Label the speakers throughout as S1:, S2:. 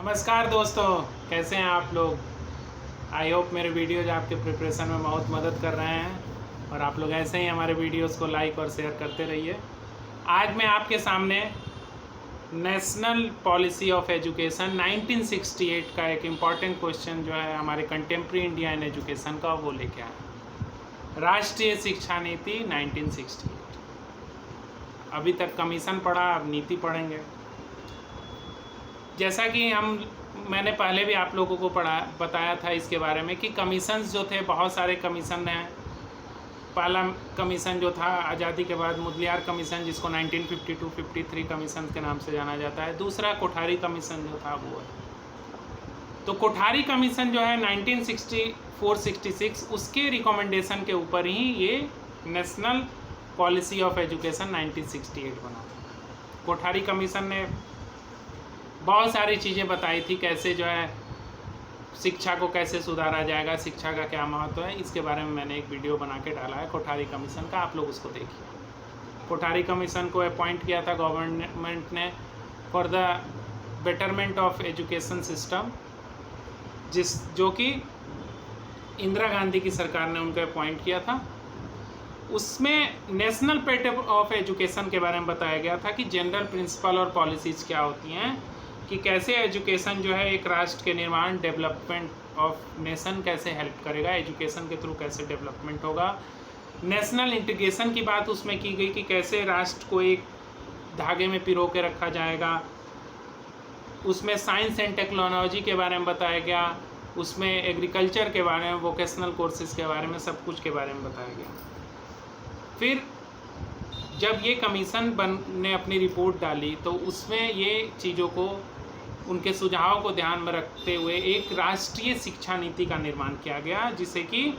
S1: नमस्कार दोस्तों, कैसे हैं आप लोग। आई होप मेरे वीडियोज आपके प्रिपरेशन में बहुत मदद कर रहे हैं और आप लोग ऐसे ही हमारे वीडियोस को लाइक और शेयर करते रहिए। आज मैं आपके सामने नेशनल पॉलिसी ऑफ एजुकेशन 1968 का एक इम्पॉर्टेंट क्वेश्चन जो है हमारे कंटेम्प्रेरी इंडिया इन एजुकेशन का, वो लेके आया। राष्ट्रीय शिक्षा नीति 1968। अभी तक कमीशन पढ़ा, अब नीति पढ़ेंगे। जैसा कि मैंने पहले भी आप लोगों को बताया था इसके बारे में कि कमीशंस जो थे, बहुत सारे कमीशन हैं। पहला कमीशन जो था आज़ादी के बाद, मुदलियार कमीशन, जिसको 1952-53 कमीशन के नाम से जाना जाता है। दूसरा कोठारी कमीशन जो था वो है। तो कोठारी कमीशन जो है 1964-66 उसके रिकमेंडेशन के ऊपर ही ये नेशनल पॉलिसी ऑफ एजुकेशन 1968 बना था। कोठारी कमीशन ने बहुत सारी चीज़ें बताई थी, कैसे जो है शिक्षा को कैसे सुधारा जाएगा, शिक्षा का क्या महत्व है। इसके बारे में मैंने एक वीडियो बना के डाला है कोठारी कमीशन का, आप लोग उसको देखिए। कोठारी कमीशन को अपॉइंट किया था गवर्नमेंट ने for the betterment of education system, जो कि इंदिरा गांधी की सरकार ने उनको अपॉइंट किया था। उसमें नेशनल पैटर्न ऑफ एजुकेशन के बारे में बताया गया था कि जनरल प्रिंसिपल और पॉलिसीज़ क्या होती हैं, कि कैसे एजुकेशन जो है एक राष्ट्र के निर्माण, डेवलपमेंट ऑफ नेशन कैसे हेल्प करेगा, एजुकेशन के थ्रू कैसे डेवलपमेंट होगा। नेशनल इंटीग्रेशन की बात उसमें की गई कि कैसे राष्ट्र को एक धागे में पिरो के रखा जाएगा। उसमें साइंस एंड टेक्नोलॉजी के बारे में बताया गया, उसमें एग्रीकल्चर के बारे में, वोकेशनल कोर्सेज के बारे में, सब कुछ के बारे में बताया गया। फिर जब ये कमीशन ने अपनी रिपोर्ट डाली तो उसमें ये चीज़ों को, उनके सुझाव को ध्यान में रखते हुए एक राष्ट्रीय शिक्षा नीति का निर्माण किया गया, जिसे कि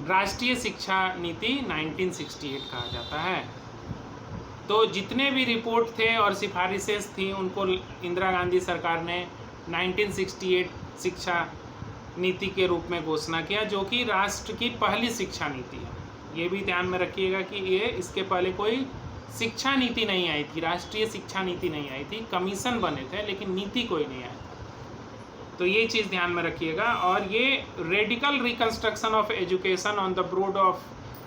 S1: राष्ट्रीय शिक्षा नीति 1968 कहा जाता है। तो जितने भी रिपोर्ट थे और सिफारिशें थी, उनको इंदिरा गांधी सरकार ने 1968 शिक्षा नीति के रूप में घोषणा किया, जो कि राष्ट्र की पहली शिक्षा नीति है। ये भी ध्यान में रखिएगा कि ये इसके पहले कोई शिक्षा नीति नहीं आई थी, राष्ट्रीय शिक्षा नीति नहीं आई थी। कमीशन बने थे लेकिन नीति कोई नहीं आया था। तो ये चीज़ ध्यान में रखिएगा। और ये radical reconstruction of education on the broad of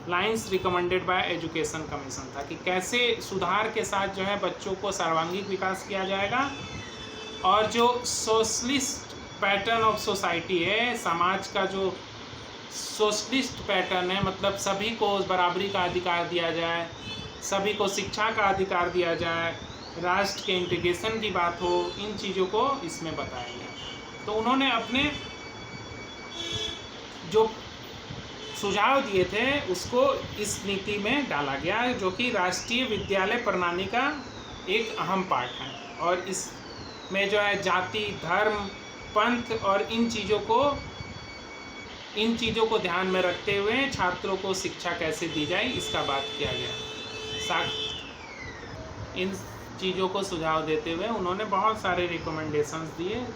S1: lines recommended by education commission था, कि कैसे सुधार के साथ जो है बच्चों को सर्वांगीण विकास किया जाएगा। और जो सोशलिस्ट पैटर्न ऑफ सोसाइटी है, समाज का जो सोशलिस्ट पैटर्न है, मतलब सभी को बराबरी का अधिकार दिया जाए, सभी को शिक्षा का अधिकार दिया जाए, राष्ट्र के इंटीग्रेशन की बात हो, इन चीज़ों को इसमें बताया गया। तो उन्होंने अपने जो सुझाव दिए थे उसको इस नीति में डाला गया, जो कि राष्ट्रीय विद्यालय प्रणाली का एक अहम पार्ट है। और इसमें जो है जाति, धर्म, पंथ और इन चीज़ों को ध्यान में रखते हुए छात्रों को शिक्षा कैसे दी जाए, इसका बात किया गया। इन चीज़ों को सुझाव देते हुए उन्होंने बहुत सारे रिकमेंडेशंस दिए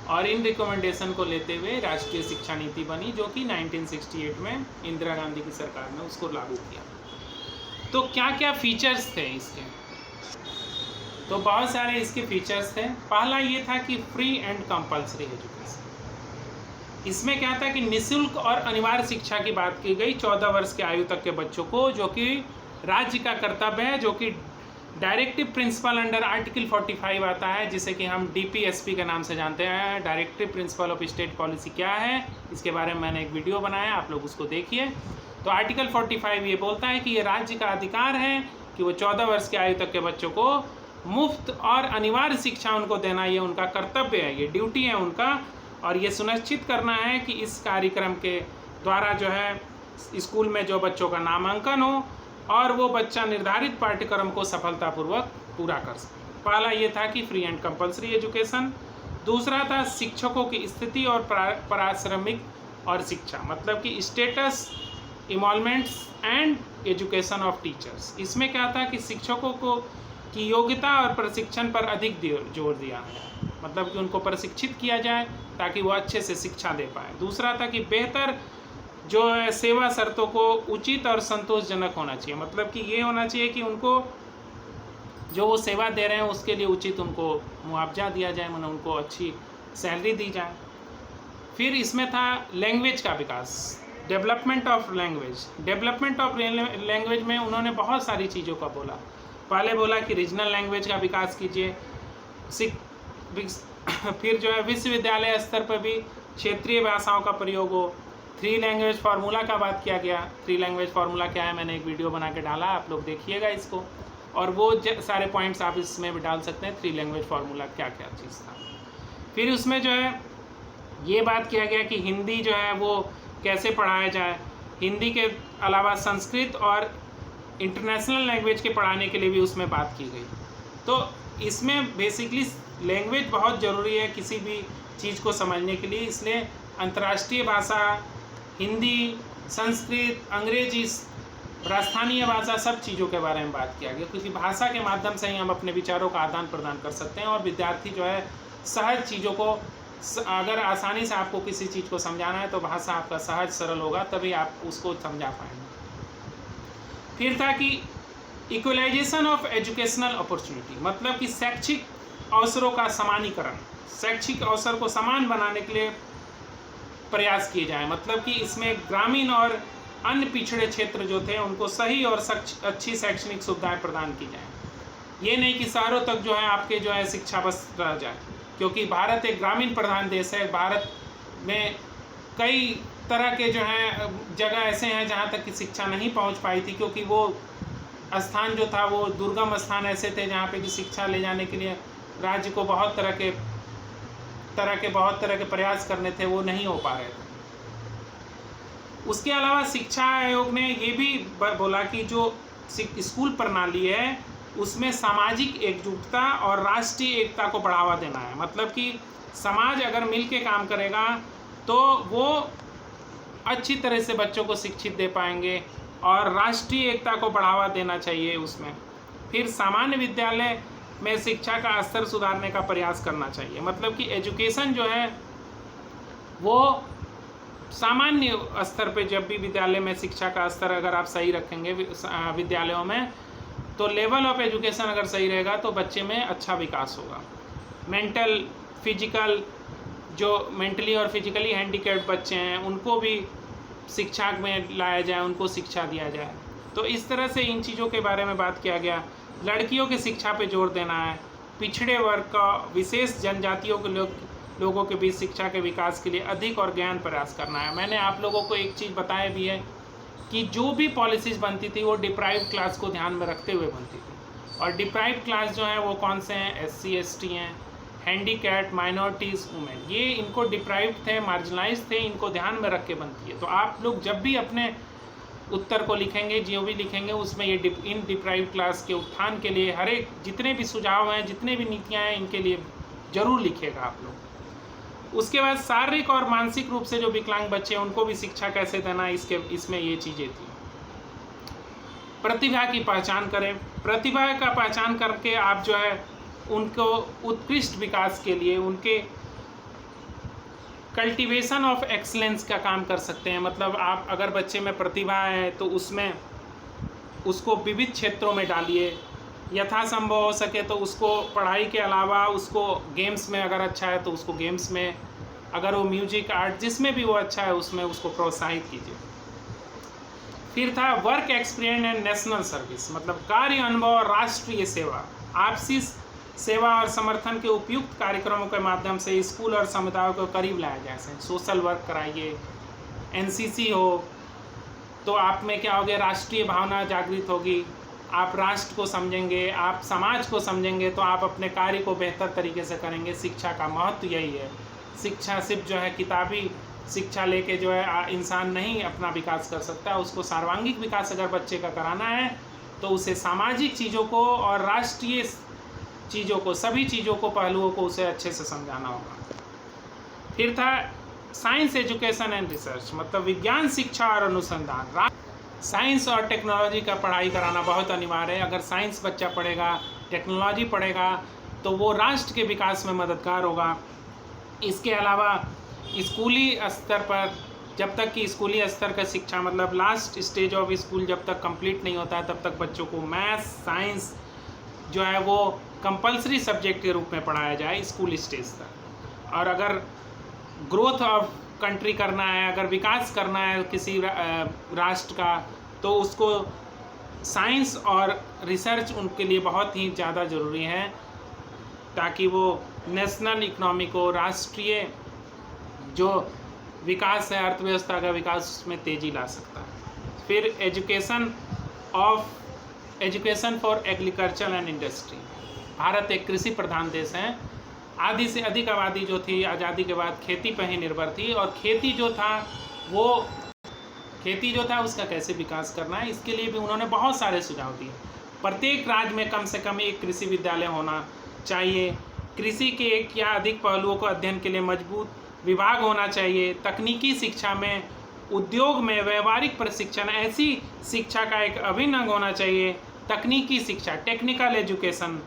S1: और इन रिकमेंडेशन को लेते हुए राष्ट्रीय शिक्षा नीति बनी, जो कि 1968 में इंदिरा गांधी की सरकार ने उसको लागू किया। तो क्या क्या फीचर्स थे इसके? तो बहुत सारे इसके फीचर्स थे। पहला ये था कि फ्री एंड कंपल्सरी एजुकेशन। इसमें क्या था कि निःशुल्क और अनिवार्य शिक्षा की बात की गई 14 वर्ष की आयु तक के बच्चों को, जो कि राज्य का कर्तव्य है, जो कि डायरेक्टिव प्रिंसिपल अंडर आर्टिकल 45 आता है, जिसे कि हम DPSP के नाम से जानते हैं। Directive principle of state policy क्या है, इसके बारे में मैंने एक वीडियो बनाया, आप लोग उसको देखिए। तो आर्टिकल 45 ये बोलता है कि ये राज्य का अधिकार है कि वो 14 वर्ष की आयु तक के बच्चों को मुफ्त और अनिवार्य शिक्षा उनको देना, ये उनका कर्तव्य है, ये ड्यूटी है उनका। और ये सुनिश्चित करना है कि इस कार्यक्रम के द्वारा जो है स्कूल में जो बच्चों का नामांकन हो और वो बच्चा निर्धारित पाठ्यक्रम को सफलतापूर्वक पूरा कर सके। पहला ये था कि फ्री एंड कंपल्सरी एजुकेशन। दूसरा था शिक्षकों की स्थिति और पारिश्रमिक और शिक्षा, मतलब कि status, emoluments and education of teachers. इसमें क्या था कि शिक्षकों को की योग्यता और प्रशिक्षण पर अधिक जोर दिया है, मतलब कि उनको प्रशिक्षित किया जाए ताकि वो अच्छे से शिक्षा दे पाए। दूसरा था कि बेहतर जो है सेवा शर्तों को उचित और संतोषजनक होना चाहिए, मतलब कि ये होना चाहिए कि उनको जो वो सेवा दे रहे हैं उसके लिए उचित उनको मुआवजा दिया जाए, मतलब उनको अच्छी सैलरी दी जाए। फिर इसमें था लैंग्वेज का विकास, development of language. Development of language में उन्होंने बहुत सारी चीज़ों का बोला। पहले बोला कि रीजनल लैंग्वेज का विकास कीजिए, फिर जो है विश्वविद्यालय स्तर पर भी क्षेत्रीय भाषाओं का प्रयोग हो। 3 लैंग्वेज फार्मूला का बात किया गया। 3 लैंग्वेज फार्मूला क्या है, मैंने एक वीडियो बना के डाला, आप लोग देखिएगा इसको, और वो सारे पॉइंट्स आप इसमें भी डाल सकते हैं। 3 लैंग्वेज फार्मूला क्या क्या चीज़ था। फिर उसमें जो है ये बात किया गया कि हिंदी जो है वो कैसे पढ़ाया जाए। हिंदी के अलावा संस्कृत और इंटरनेशनल लैंग्वेज के पढ़ाने के लिए भी उसमें बात की गई। तो इसमें बेसिकली लैंग्वेज बहुत ज़रूरी है किसी भी चीज़ को समझने के लिए, इसलिए अंतर्राष्ट्रीय भाषा, हिंदी, संस्कृत, अंग्रेजी, राजस्थानीय भाषा, सब चीज़ों के बारे में बात किया गया, क्योंकि भाषा के माध्यम से ही हम अपने विचारों का आदान प्रदान कर सकते हैं और विद्यार्थी जो है सहज चीज़ों को, अगर आसानी से आपको किसी चीज़ को समझाना है तो भाषा आपका सहज सरल होगा, तभी आप उसको समझा पाएंगे। फिर था कि इक्वलाइजेशन ऑफ एजुकेशनल अपॉर्चुनिटी, मतलब कि शैक्षिक अवसरों का समानीकरण, शैक्षिक अवसर को समान बनाने के लिए प्रयास किए जाए। मतलब कि इसमें ग्रामीण और अन्य पिछड़े क्षेत्र जो थे उनको सही और अच्छी शैक्षणिक सुविधाएं प्रदान की जाए। ये नहीं कि शहरों तक जो है आपके जो है शिक्षा बस रह जाए, क्योंकि भारत एक ग्रामीण प्रधान देश है। भारत में कई तरह के जो हैं जगह ऐसे हैं जहाँ तक कि शिक्षा नहीं पहुँच पाई थी, क्योंकि वो स्थान जो था वो दुर्गम स्थान ऐसे थे जहाँ पे कि शिक्षा ले जाने के लिए राज्य को बहुत तरह के प्रयास करने थे, वो नहीं हो पा रहे थे। उसके अलावा शिक्षा आयोग ने ये भी बोला कि जो स्कूल प्रणाली है उसमें सामाजिक एकजुटता और राष्ट्रीय एकता को बढ़ावा देना है। मतलब कि समाज अगर मिल के काम करेगा तो वो अच्छी तरह से बच्चों को शिक्षित दे पाएंगे और राष्ट्रीय एकता को बढ़ावा देना चाहिए उसमें। फिर सामान्य विद्यालय में शिक्षा का स्तर सुधारने का प्रयास करना चाहिए। मतलब कि एजुकेशन जो है वो सामान्य स्तर पे, जब भी विद्यालय में शिक्षा का स्तर अगर आप सही रखेंगे विद्यालयों में, तो लेवल ऑफ एजुकेशन अगर सही रहेगा तो बच्चे में अच्छा विकास होगा। मेंटल, फिजिकल, जो मेंटली और फिजिकली हैंडीकैप्ड बच्चे हैं उनको भी शिक्षा में लाया जाए, उनको शिक्षा दिया जाए। तो इस तरह से इन चीज़ों के बारे में बात किया गया। लड़कियों की शिक्षा पे जोर देना है, पिछड़े वर्ग का, विशेष जनजातियों के लोगों के बीच शिक्षा के विकास के लिए अधिक और ज्ञान प्रयास करना है। मैंने आप लोगों को एक चीज़ बताया भी है कि जो भी पॉलिसीज़ बनती थी वो डिप्राइव्ड क्लास को ध्यान में रखते हुए बनती थी। और डिप्राइव्ड क्लास जो है वो कौन से हैं? SC ST हैं, हैंडीकैप्ड, माइनॉरिटीज़, वुमेन, ये इनको डिप्राइव्ड थे, मार्जिनलाइज थे, इनको ध्यान में रख के बनती है। तो आप लोग जब भी अपने उत्तर को लिखेंगे, जो भी लिखेंगे, उसमें ये इन डिप्राइव्ड क्लास के उत्थान के लिए हर एक जितने भी सुझाव हैं, जितने भी नीतियाँ हैं, इनके लिए ज़रूर लिखेगा आप लोग। उसके बाद शारीरिक और मानसिक रूप से जो विकलांग बच्चे हैं उनको भी शिक्षा कैसे देना, इसमें ये चीज़ें थी। प्रतिभा की पहचान करें। प्रतिभा का पहचान करके आप जो है उनको उत्कृष्ट विकास के लिए उनके कल्टीवेशन ऑफ एक्सीलेंस का काम कर सकते हैं। मतलब आप अगर बच्चे में प्रतिभा है तो उसमें उसको विविध क्षेत्रों में डालिए, यथासंभव हो सके तो उसको पढ़ाई के अलावा उसको गेम्स में, अगर अच्छा है तो उसको गेम्स में, अगर वो म्यूजिक, आर्ट, जिसमें भी वो अच्छा है उसमें उसको प्रोत्साहित कीजिए। फिर था work experience and national service, मतलब कार्य अनुभव और राष्ट्रीय सेवा। आपसी सेवा और समर्थन के उपयुक्त कार्यक्रमों के माध्यम से स्कूल और समुदायों को करीब लाया जा सके। सोशल वर्क कराइए, NCC हो तो आप में क्या होगा, राष्ट्रीय भावना जागृत होगी, आप राष्ट्र को समझेंगे, आप समाज को समझेंगे, तो आप अपने कार्य को बेहतर तरीके से करेंगे। शिक्षा का महत्व यही है। शिक्षा सिर्फ जो है किताबी शिक्षा लेके जो है इंसान नहीं अपना विकास कर सकता। उसको सर्वांगीण विकास अगर बच्चे का कराना है तो उसे सामाजिक चीज़ों को और राष्ट्रीय चीज़ों को, सभी चीज़ों को, पहलुओं को उसे अच्छे से समझाना होगा। फिर था साइंस एजुकेशन एंड रिसर्च, मतलब विज्ञान शिक्षा और अनुसंधान। साइंस और टेक्नोलॉजी का पढ़ाई कराना बहुत अनिवार्य है। अगर साइंस बच्चा पढ़ेगा, टेक्नोलॉजी पढ़ेगा तो वो राष्ट्र के विकास में मददगार होगा। इसके अलावा स्कूली स्तर पर, जब तक कि स्कूली स्तर का शिक्षा, मतलब लास्ट स्टेज ऑफ स्कूल जब तक कंप्लीट नहीं होता है तब तक बच्चों को मैथ्स, साइंस, जो है वो कंपलसरी सब्जेक्ट के रूप में पढ़ाया जाए स्कूल स्टेज तक। और अगर ग्रोथ ऑफ कंट्री करना है, अगर विकास करना है किसी राष्ट्र का, तो उसको साइंस और रिसर्च उनके लिए बहुत ही ज़्यादा ज़रूरी है, ताकि वो नेशनल इकोनॉमी को, राष्ट्रीय जो विकास है, अर्थव्यवस्था का विकास, उसमें तेज़ी ला सकता है। फिर education for agriculture and industry. Bharat एक कृषि प्रधान देश है। आधी से अधिक आबादी जो थी आज़ादी के बाद खेती पर ही निर्भर थी, और खेती जो था उसका कैसे विकास करना है, इसके लिए भी उन्होंने बहुत सारे सुझाव दिए। प्रत्येक राज्य में कम से कम एक कृषि विद्यालय होना चाहिए, कृषि के एक या अधिक पहलुओं को अध्ययन के लिए मजबूत विभाग होना चाहिए, तकनीकी शिक्षा में, उद्योग में व्यावहारिक प्रशिक्षण ऐसी शिक्षा का एक अभिन्न अंग होना चाहिए। तकनीकी शिक्षा, टेक्निकल एजुकेशन,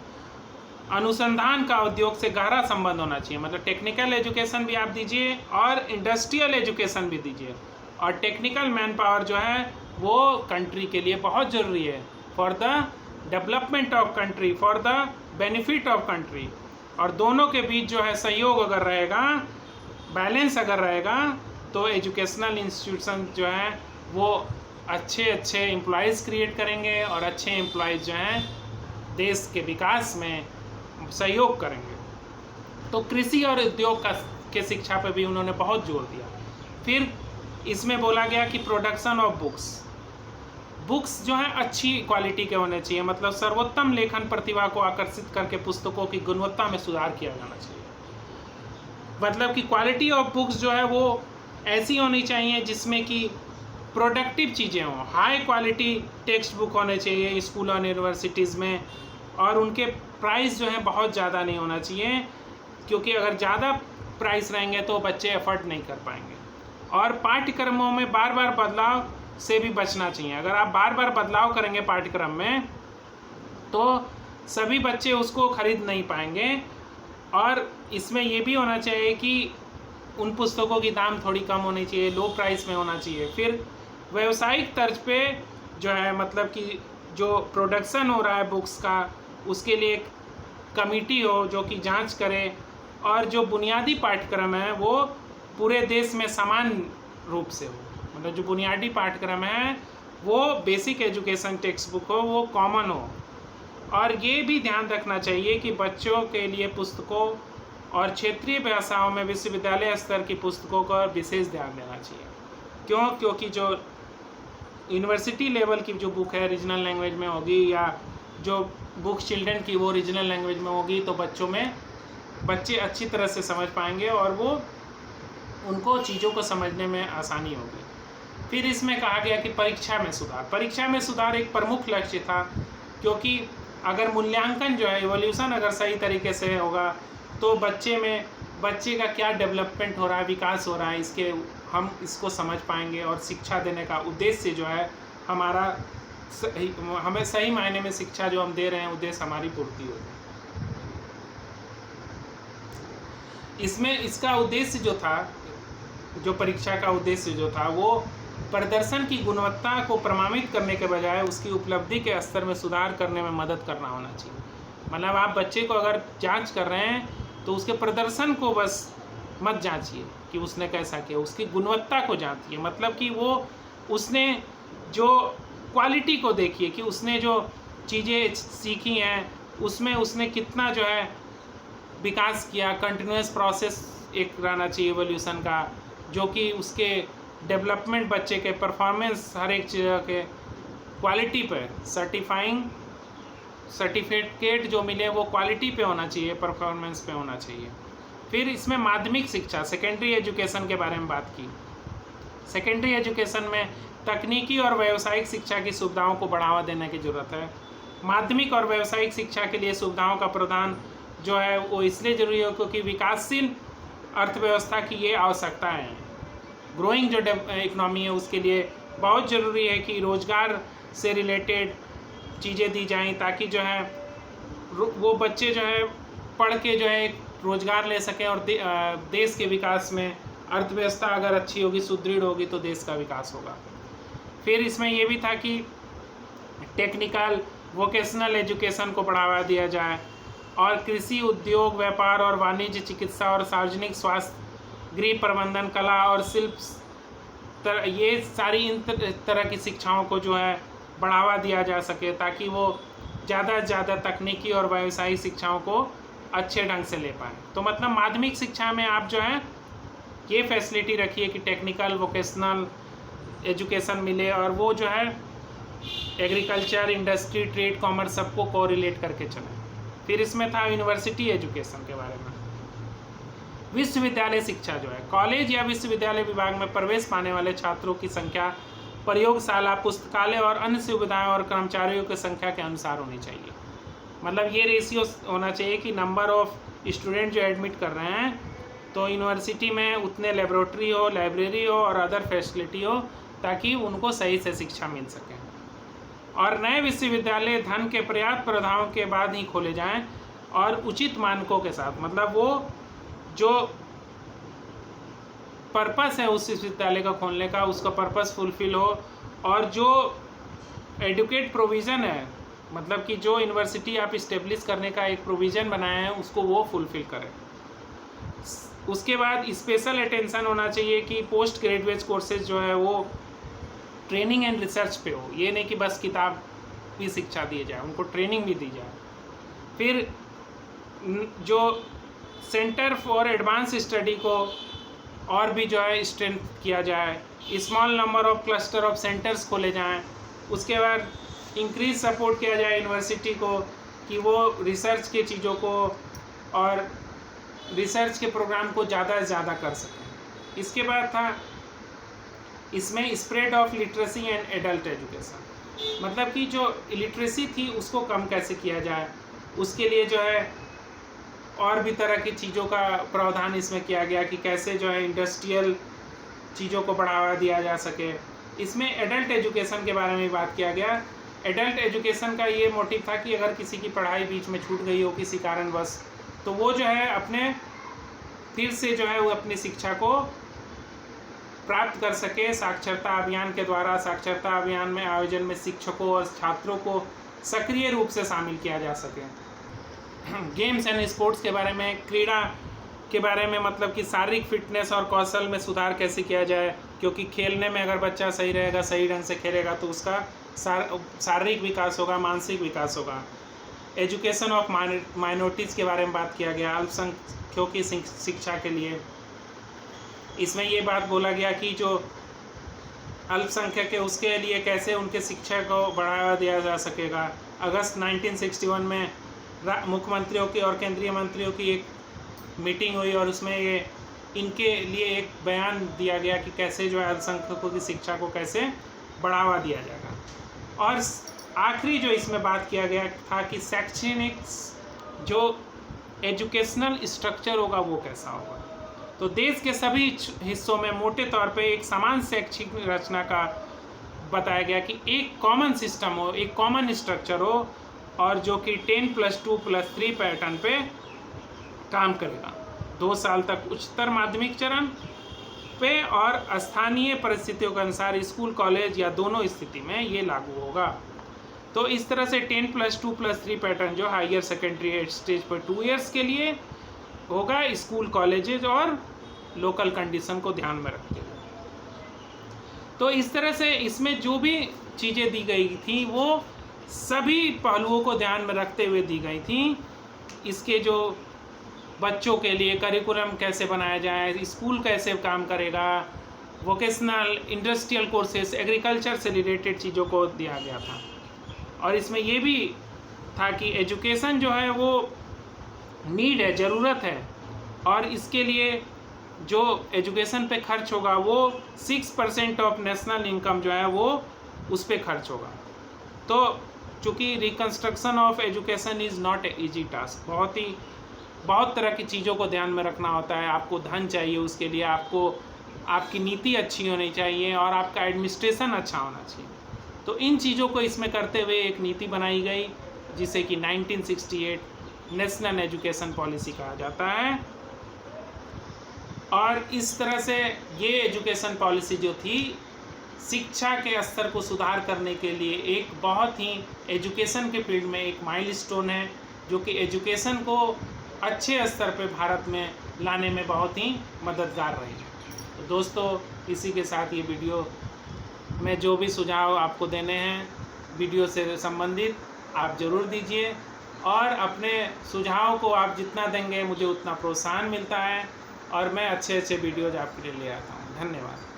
S1: अनुसंधान का उद्योग से गहरा संबंध होना चाहिए, मतलब टेक्निकल एजुकेशन भी आप दीजिए और इंडस्ट्रियल एजुकेशन भी दीजिए। और टेक्निकल मैन पावर जो है वो कंट्री के लिए बहुत ज़रूरी है, for the development of country, for the benefit of country. और दोनों के बीच जो है सहयोग अगर रहेगा, बैलेंस अगर रहेगा, तो एजुकेशनल इंस्टीट्यूशन जो है वो अच्छे एम्प्लॉयज़ क्रिएट करेंगे, और अच्छे एम्प्लॉयज़ जो हैं देश के विकास में सहयोग करेंगे। तो कृषि और उद्योग के शिक्षा पर भी उन्होंने बहुत जोर दिया। फिर इसमें बोला गया कि प्रोडक्शन ऑफ बुक्स जो है अच्छी क्वालिटी के होने चाहिए, मतलब सर्वोत्तम लेखन प्रतिभा को आकर्षित करके पुस्तकों की गुणवत्ता में सुधार किया जाना चाहिए। मतलब कि क्वालिटी ऑफ बुक्स जो है वो ऐसी होनी चाहिए जिसमें कि प्रोडक्टिव चीज़ें हों, हाई क्वालिटी टेक्स्ट बुक होने चाहिए स्कूल और यूनिवर्सिटीज़ में, और उनके प्राइस जो है बहुत ज़्यादा नहीं होना चाहिए, क्योंकि अगर ज़्यादा प्राइस रहेंगे तो बच्चे अफोर्ड नहीं कर पाएंगे। और पाठ्यक्रमों में बार बार बदलाव से भी बचना चाहिए। अगर आप बार बार बदलाव करेंगे पाठ्यक्रम में तो सभी बच्चे उसको खरीद नहीं पाएंगे। और इसमें ये भी होना चाहिए कि उन पुस्तकों की दाम थोड़ी कम होनी चाहिए, लो प्राइस में होना चाहिए। फिर व्यावसायिक तर्ज पे जो है, मतलब कि जो प्रोडक्शन हो रहा है बुक्स का, उसके लिए एक कमेटी हो जो कि जांच करे, और जो बुनियादी पाठ्यक्रम है वो पूरे देश में समान रूप से हो, मतलब जो बुनियादी पाठ्यक्रम है वो बेसिक एजुकेशन टेक्स्ट बुक हो, वो कॉमन हो। और ये भी ध्यान रखना चाहिए कि बच्चों के लिए पुस्तकों और क्षेत्रीय भाषाओं में विश्वविद्यालय स्तर की पुस्तकों का विशेष ध्यान देना चाहिए। क्योंकि जो यूनिवर्सिटी लेवल की जो बुक है रीजनल लैंग्वेज में होगी, या जो बुक चिल्ड्रन की वो रीजनल लैंग्वेज में होगी, तो बच्चे अच्छी तरह से समझ पाएंगे और वो उनको चीज़ों को समझने में आसानी होगी। फिर इसमें कहा गया कि परीक्षा में सुधार एक प्रमुख लक्ष्य था, क्योंकि अगर मूल्यांकन जो है, इवोल्यूशन अगर सही तरीके से होगा तो बच्चे का क्या डेवलपमेंट हो रहा है, विकास हो रहा है, हम इसको समझ पाएंगे। और शिक्षा देने का उद्देश्य जो है हमें सही मायने में शिक्षा जो हम दे रहे हैं उद्देश्य हमारी पूर्ति होगी। इसमें इसका उद्देश्य जो था, जो परीक्षा का उद्देश्य जो था, वो प्रदर्शन की गुणवत्ता को प्रमाणित करने के बजाय उसकी उपलब्धि के स्तर में सुधार करने में मदद करना होना चाहिए। मतलब आप बच्चे को अगर जांच कर रहे हैं तो उसके प्रदर्शन को बस मत जांचिए कि उसने कैसा किया, उसकी गुणवत्ता को जांचिए। मतलब कि उसने जो क्वालिटी को देखिए कि उसने जो चीज़ें सीखी हैं उसमें उसने कितना जो है विकास किया। कंटिन्यूस प्रोसेस एक रहना चाहिए एवोल्यूशन का, जो कि उसके डेवलपमेंट, बच्चे के परफॉर्मेंस, हर एक चीज़ के क्वालिटी पे सर्टिफिकेट जो मिले वो क्वालिटी पे होना चाहिए, परफॉर्मेंस पे होना चाहिए। फिर इसमें माध्यमिक शिक्षा, सेकेंडरी एजुकेशन के बारे में बात की। सेकेंडरी एजुकेशन में तकनीकी और व्यावसायिक शिक्षा की सुविधाओं को बढ़ावा देने की ज़रूरत है। माध्यमिक और व्यावसायिक शिक्षा के लिए सुविधाओं का प्रदान जो है वो इसलिए ज़रूरी है क्योंकि विकासशील अर्थव्यवस्था की ये आवश्यकताएं हैं। ग्रोइंग जो इकनॉमी है उसके लिए बहुत ज़रूरी है कि रोज़गार से रिलेटेड चीज़ें दी जाएं, ताकि जो है वो बच्चे जो है पढ़ के जो है रोज़गार ले सकें, और देश के विकास में अर्थव्यवस्था अगर अच्छी होगी, सुदृढ़ होगी, तो देश का विकास होगा। फिर इसमें ये भी था कि टेक्निकल वोकेशनल एजुकेशन को बढ़ावा दिया जाए, और कृषि, उद्योग, व्यापार और वाणिज्य, चिकित्सा और सार्वजनिक स्वास्थ्य, गृह प्रबंधन, कला और शिल्प, ये सारी इन तरह की शिक्षाओं को जो है बढ़ावा दिया जा सके, ताकि वो ज़्यादा से ज़्यादा तकनीकी और व्यावसायिक शिक्षाओं को अच्छे ढंग से ले पाएँ। तो मतलब माध्यमिक शिक्षा में आप जो है ये फैसिलिटी रखिए कि टेक्निकल, वोकेशनल एजुकेशन मिले, और वो जो है एग्रीकल्चर, इंडस्ट्री, ट्रेड, कॉमर्स सबको कोरिलेट करके चले। फिर इसमें था यूनिवर्सिटी एजुकेशन के बारे में। विश्वविद्यालय शिक्षा जो है, कॉलेज या विश्वविद्यालय विभाग में प्रवेश पाने वाले छात्रों की संख्या प्रयोगशाला, पुस्तकालय और अन्य सुविधाएं और कर्मचारियों की संख्या के अनुसार होनी चाहिए। मतलब ये रेशियो होना चाहिए कि नंबर ऑफ स्टूडेंट जो एडमिट कर रहे हैं, तो यूनिवर्सिटी में उतने लेबोरेटरी हो, लाइब्रेरी हो और अदर फैसिलिटी हो, ताकि उनको सही से शिक्षा मिल सके। और नए विश्वविद्यालय धन के पर्याप्त प्रावधानों के बाद ही खोले जाएं और उचित मानकों के साथ। मतलब वो जो पर्पस है उस विश्वविद्यालय का खोलने का, उसका पर्पस फुलफिल हो, और जो एडुकेट प्रोविज़न है, मतलब कि जो यूनिवर्सिटी आप इस्टेब्लिश करने का एक प्रोविज़न बनाए हैं, उसको वो फुलफिल करें। उसके बाद स्पेशल अटेंशन होना चाहिए कि पोस्ट ग्रेजुएट कोर्सेज जो है वो ट्रेनिंग एंड रिसर्च पे हो। ये नहीं कि बस किताब भी शिक्षा दी जाए, उनको ट्रेनिंग भी दी जाए। फिर जो सेंटर फॉर एडवांस स्टडी को और भी जो है स्ट्रेंथ किया जाए, small number of cluster of centres खोले जाएं। उसके बाद इंक्रीज सपोर्ट किया जाए यूनिवर्सिटी को कि वो रिसर्च के चीज़ों को और रिसर्च के प्रोग्राम को ज़्यादा से ज़्यादा कर सकें। इसके बाद था इसमें spread of literacy and adult education, मतलब कि जो लिटरेसी थी उसको कम कैसे किया जाए, उसके लिए जो है और भी तरह की चीज़ों का प्रावधान इसमें किया गया कि कैसे जो है इंडस्ट्रियल चीज़ों को बढ़ावा दिया जा सके। इसमें एडल्ट एजुकेशन के बारे में बात किया गया। एडल्ट एजुकेशन का ये मोटिव था कि अगर किसी की पढ़ाई बीच में छूट गई हो किसी कारणवश, तो वो जो है अपने फिर से जो है वो अपनी शिक्षा को प्राप्त कर सके। साक्षरता अभियान के द्वारा, साक्षरता अभियान में आयोजन में शिक्षकों और छात्रों को सक्रिय रूप से शामिल किया जा सके। गेम्स एंड स्पोर्ट्स के बारे में, क्रीड़ा के बारे में, मतलब कि शारीरिक फिटनेस और कौशल में सुधार कैसे किया जाए, क्योंकि खेलने में अगर बच्चा सही रहेगा, सही ढंग से खेलेगा, तो उसका शारीरिक विकास होगा, मानसिक विकास होगा। एजुकेशन ऑफ माइनॉरिटीज़ के बारे में बात किया गया, अल्पसंख्यकों की शिक्षा के लिए। इसमें ये बात बोला गया कि जो अल्पसंख्यक है उसके लिए कैसे उनके शिक्षा को बढ़ावा दिया जा सकेगा। अगस्त 1961 में मुख्यमंत्रियों की और केंद्रीय मंत्रियों की एक मीटिंग हुई और उसमें ये इनके लिए एक बयान दिया गया कि कैसे जो है अल्पसंख्यकों की शिक्षा को कैसे बढ़ावा दिया जाएगा। और आखिरी जो इसमें बात किया गया था कि शैक्षणिक जो एजुकेशनल स्ट्रक्चर होगा वो कैसा होगा। तो देश के सभी हिस्सों में मोटे तौर पे एक समान शैक्षिक रचना का बताया गया कि एक कॉमन सिस्टम हो, एक कॉमन स्ट्रक्चर हो, और जो कि 10+2+3 पैटर्न पे काम करेगा। 2 साल तक उच्चतर माध्यमिक चरण पे और स्थानीय परिस्थितियों के अनुसार स्कूल, कॉलेज या दोनों स्थिति में ये लागू होगा। तो इस तरह से 10+2+3 पैटर्न जो हायर सेकेंडरी स्टेज पर 2 इयर्स के लिए होगा, स्कूल, कॉलेजेस और लोकल कंडीशन को ध्यान में रखते हुए। तो इस तरह से इसमें जो भी चीज़ें दी गई थी वो सभी पहलुओं को ध्यान में रखते हुए दी गई थी। इसके जो बच्चों के लिए करिकुलम कैसे बनाया जाए, स्कूल कैसे काम करेगा, वोकेशनल, इंडस्ट्रियल कोर्सेस, एग्रीकल्चर से रिलेटेड चीज़ों को दिया गया था। और इसमें ये भी था कि एजुकेशन जो है वो नीड है, ज़रूरत है, और इसके लिए जो एजुकेशन पे खर्च होगा वो 6% ऑफ नेशनल इनकम जो है वो उस पर खर्च होगा। तो चूँकि reconstruction of education is not a easy task, बहुत तरह की चीज़ों को ध्यान में रखना होता है। आपको धन चाहिए, उसके लिए आपको आपकी नीति अच्छी होनी चाहिए और आपका एडमिनिस्ट्रेशन अच्छा होना चाहिए। तो इन चीज़ों को इसमें करते हुए एक नीति बनाई गई जिसे कि 1968 नेशनल एजुकेशन पॉलिसी कहा जाता है। और इस तरह से ये एजुकेशन पॉलिसी जो थी शिक्षा के स्तर को सुधार करने के लिए एक बहुत ही एजुकेशन के फील्ड में एक माइलस्टोन है, जो कि एजुकेशन को अच्छे स्तर पे भारत में लाने में बहुत ही मददगार रही। तो दोस्तों, इसी के साथ ये वीडियो में जो भी सुझाव आपको देने हैं वीडियो से संबंधित आप ज़रूर दीजिए, और अपने सुझाव को आप जितना देंगे मुझे उतना प्रोत्साहन मिलता है और मैं अच्छे अच्छे वीडियोज़ आपके लिए ले आता हूँ। धन्यवाद।